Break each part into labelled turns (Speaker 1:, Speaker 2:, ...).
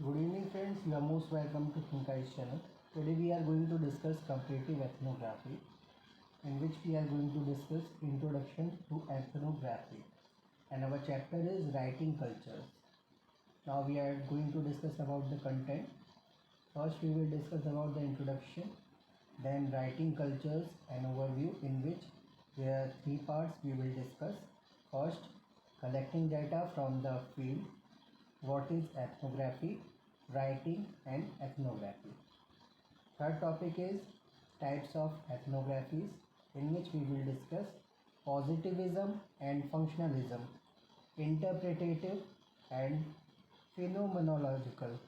Speaker 1: Good evening friends, you are most welcome to Thinkai's channel. Today we are going to discuss comparative ethnography, in which we are going to discuss introduction to ethnography, and our chapter is writing cultures. Now we are going to discuss about the content. First we will discuss about the introduction, then writing cultures and overview, in which there are three parts we will discuss. First, collecting data from the field, what is ethnography, writing and ethnography. Third topic is types of ethnographies, in which we will discuss positivism and functionalism, interpretative and phenomenological,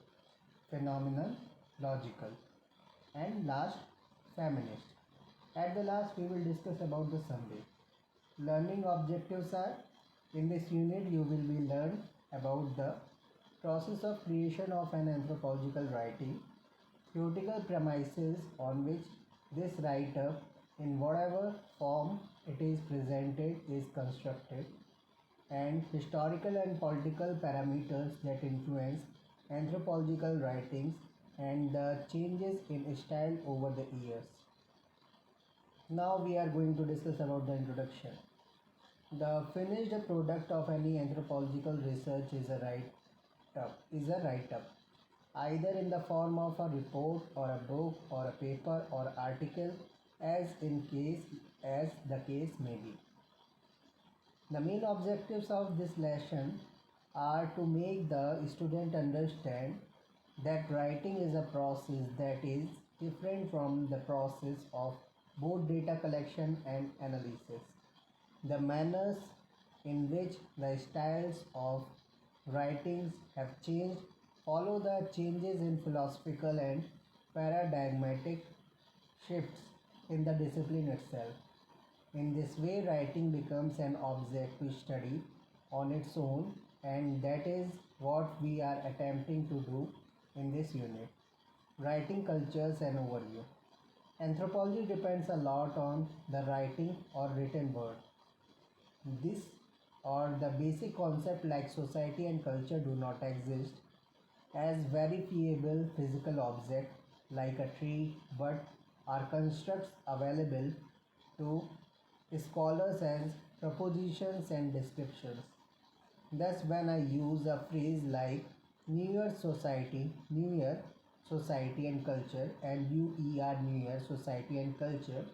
Speaker 1: phenomenological, and last, feminist. At the last, we will discuss about the summary. Learning objectives are, in this unit you will be learn about the process of creation of an anthropological writing, theoretical premises on which this write-up in whatever form it is presented is constructed, and historical and political parameters that influence anthropological writings and the changes in style over the years. Now we are going to discuss about the introduction. The finished product of any anthropological research is a write-up, either in the form of a report or a book or a paper or article, as the case may be. The main objectives of this lesson are to make the student understand that writing is a process that is different from the process of both data collection and analysis. The manners in which the styles of writings have changed follow the changes in philosophical and paradigmatic shifts in the discipline itself. In this way, writing becomes an object to study on its own, and that is what we are attempting to do in this unit. Writing cultures and overview. Anthropology depends a lot on the writing or written word. This or the basic concept like society and culture do not exist as verifiable physical object like a tree, but are constructs available to scholars as propositions and descriptions. Thus, when I use a phrase like New Year society and culture, and UER New Year society and culture,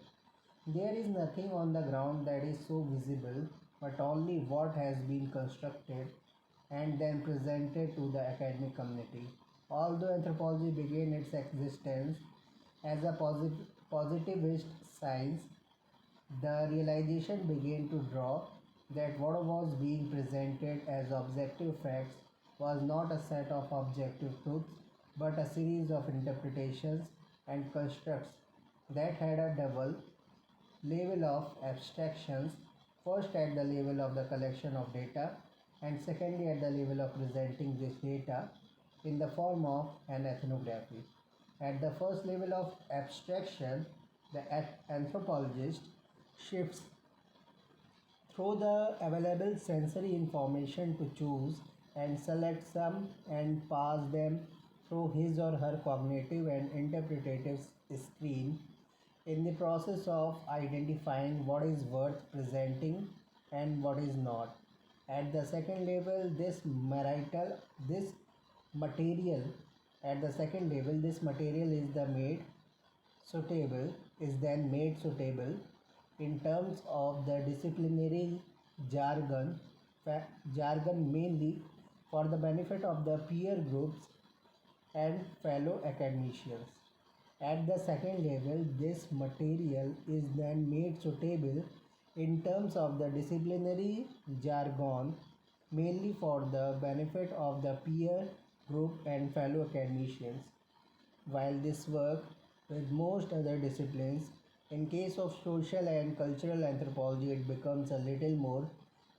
Speaker 1: there is nothing on the ground that is so visible, but only what has been constructed and then presented to the academic community. Although anthropology began its existence as a positivist science, the realization began to draw that what was being presented as objective facts was not a set of objective truths, but a series of interpretations and constructs that had a double level of abstractions, first at the level of the collection of data, and secondly at the level of presenting this data in the form of an ethnography. At the first level of abstraction, the anthropologist shifts through the available sensory information to choose and select some and pass them through his or her cognitive and interpretative screen in the process of identifying what is worth presenting and what is not. At the second level, this material at the second level, this material is then made suitable in terms of the disciplinary jargon, mainly for the benefit of the peer groups and fellow academicians. At the second level, this material is then made suitable in terms of the disciplinary jargon, mainly for the benefit of the peer group and fellow academicians. While this work with most other disciplines, in case of social and cultural anthropology, it becomes a little more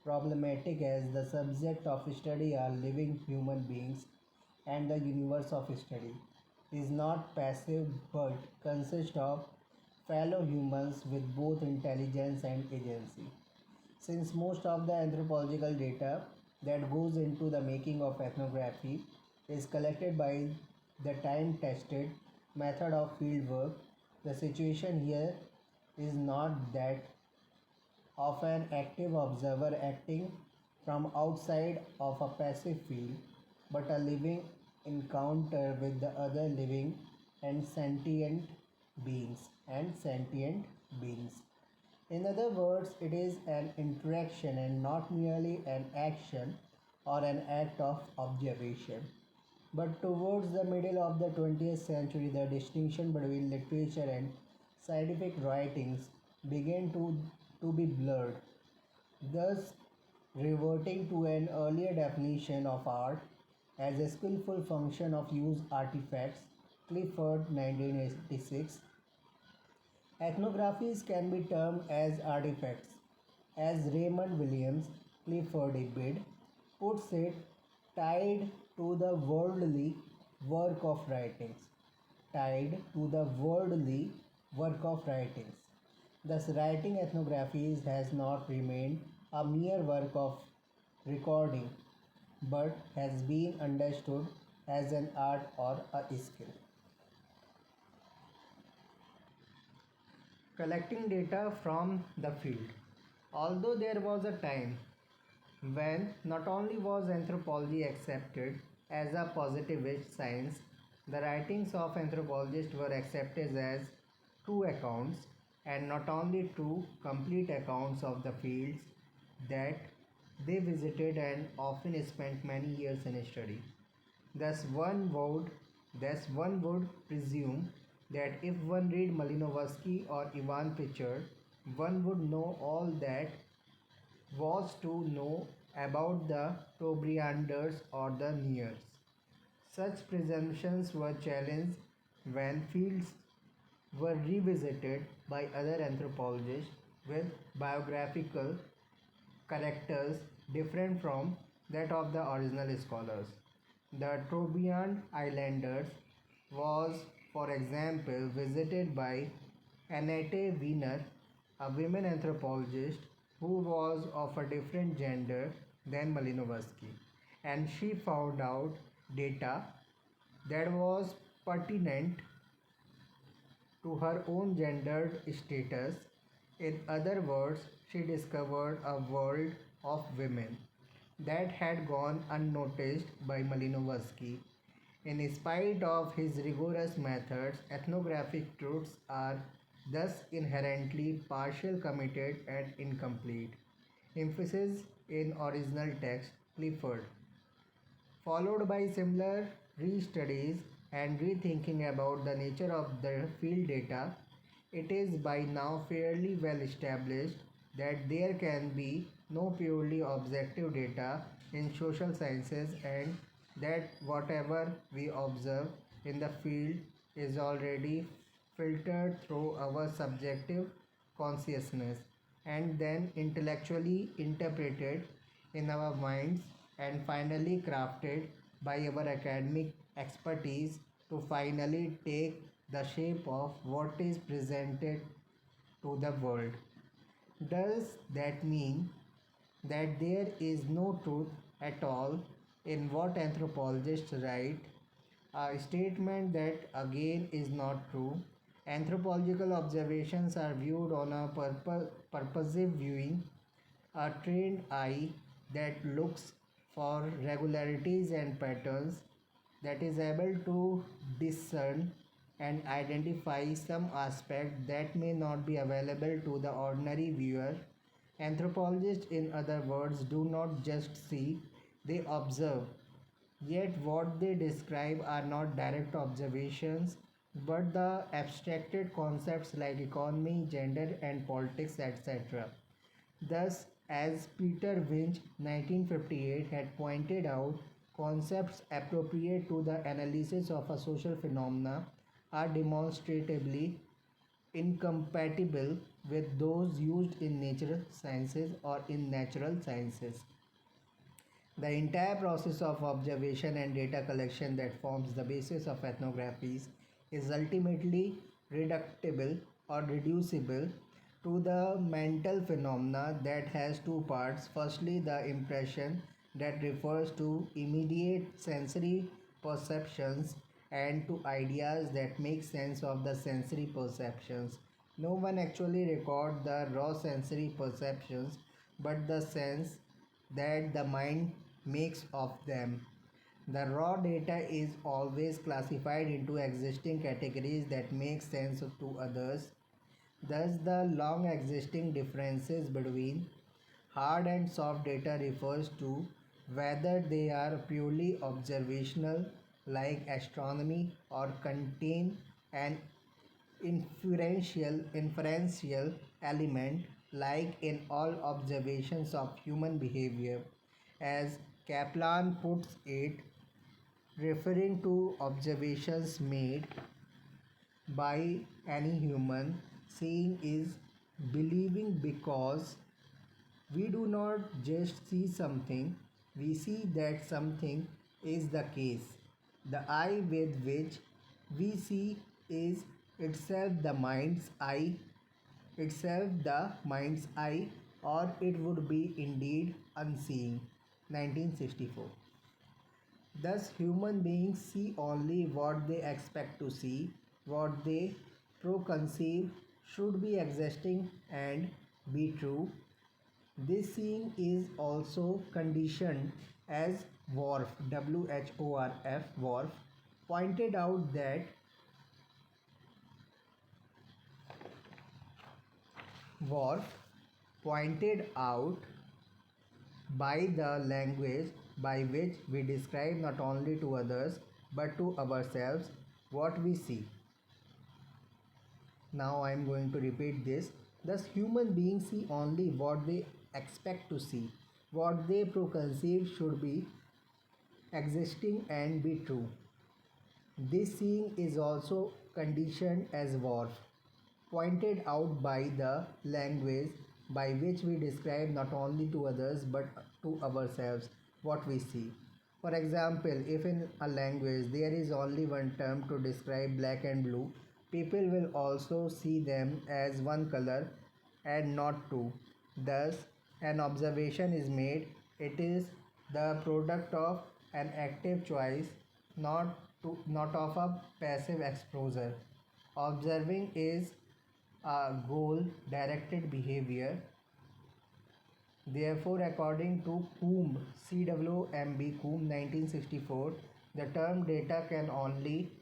Speaker 1: problematic as the subject of study are living human beings and the universe of study is not passive but consists of fellow humans with both intelligence and agency. Since most of the anthropological data that goes into the making of ethnography is collected by the time tested method of field work. The situation here is not that of an active observer acting from outside of a passive field, but a living encounter with the other living and sentient beings. In other words, it is an interaction and not merely an action or an act of observation. But towards the middle of the 20th century, the distinction between literature and scientific writings began to be blurred, thus reverting to an earlier definition of art as a skillful function of use artifacts. Clifford 1986. Ethnographies can be termed as artifacts, as Raymond Williams Clifford Ibid puts it, tied to the worldly work of writings. Tied to the worldly work of writings. Thus, writing ethnographies has not remained a mere work of recording, but has been understood as an art or a skill. Collecting data from the field. Although there was a time when not only was anthropology accepted as a positivist science, the writings of anthropologists were accepted as true accounts, and not only true, complete accounts of the fields that they visited and often spent many years in study. Thus one would presume that if one read Malinowski or Ivan Pritchard, one would know all that was to know about the Tobrianders or the Nears. Such presumptions were challenged when fields were revisited by other anthropologists with biographical characters different from that of the original scholars. The Trobriand Islanders was, for example, visited by Annette Wiener, a women anthropologist who was of a different gender than Malinowski, and she found out data that was pertinent to her own gendered status. In other words, she discovered a world of women that had gone unnoticed by Malinowski. In spite of his rigorous methods, ethnographic truths are thus inherently partial, committed, and incomplete. Emphasis in original text, Clifford, followed by similar re-studies and rethinking about the nature of the field data. It is by now fairly well established that there can be no purely objective data in social sciences, and that whatever we observe in the field is already filtered through our subjective consciousness and then intellectually interpreted in our minds and finally crafted by our academic expertise to finally take the shape of what is presented to the world. Does that mean that there is no truth at all in what anthropologists write? A statement that again is not true. Anthropological observations are viewed on a purposive viewing, a trained eye that looks for regularities and patterns, that is able to discern and identify some aspect that may not be available to the ordinary viewer. Anthropologists, in other words, do not just see, they observe. Yet, what they describe are not direct observations but the abstracted concepts like economy, gender, and politics, etc. Thus, as Peter Winch 1958 had pointed out, concepts appropriate to the analysis of a social phenomena are demonstrably incompatible with those used in natural sciences or in natural sciences. The entire process of observation and data collection that forms the basis of ethnographies is ultimately reducible or reducible to the mental phenomena that has two parts. Firstly, the impression that refers to immediate sensory perceptions and to ideas that make sense of the sensory perceptions. No one actually records the raw sensory perceptions, but the sense that the mind makes of them. The raw data is always classified into existing categories that make sense to others. Thus, the long existing differences between hard and soft data refers to whether they are purely observational, like astronomy, or contain an inferential element, like in all observations of human behavior. As Kaplan puts it, referring to observations made by any human, seeing is believing because we do not just see something, we see that something is the case. The eye with which we see is itself the mind's eye, or it would be indeed unseeing. 1964. Thus, human beings see only what they expect to see, what they preconceive should be existing and be true. This seeing is also conditioned, as Worf pointed out that Worf pointed out by the language by which we describe not only to others but to ourselves what we see. Now I am going to repeat this. Thus, human beings see only what they expect to see, what they preconceive should be existing and be true. This seeing is also conditioned, as Worf pointed out, by the language by which we describe not only to others but to ourselves what we see. For example, if in a language there is only one term to describe black and blue, people will also see them as one color and not two. Thus, an observation is made. It is the product of an active choice, not of a passive exposure. Observing is a goal directed behavior. Therefore, according to Coombe, CWMB Coombe 1964, the term data can only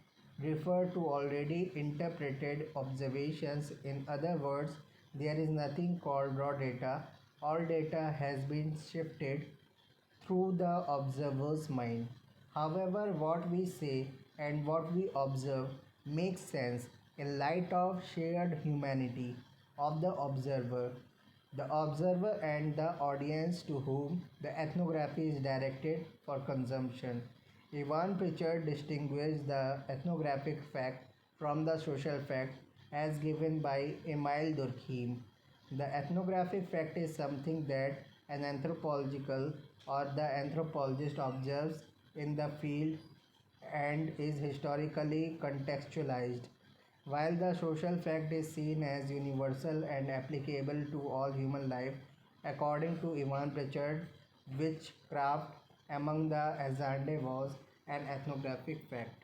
Speaker 1: refer to already interpreted observations. In other words, there is nothing called raw data. All data has been shifted through the observer's mind. However, what we say and what we observe makes sense in light of shared humanity of the observer and the audience to whom the ethnography is directed for consumption. Ivan Pritchard distinguished the ethnographic fact from the social fact as given by Emile Durkheim. The ethnographic fact is something that an anthropological or the anthropologist observes in the field and is historically contextualized, while the social fact is seen as universal and applicable to all human life. According to Ivan Pritchard, witchcraft among the Azande was an ethnographic fact.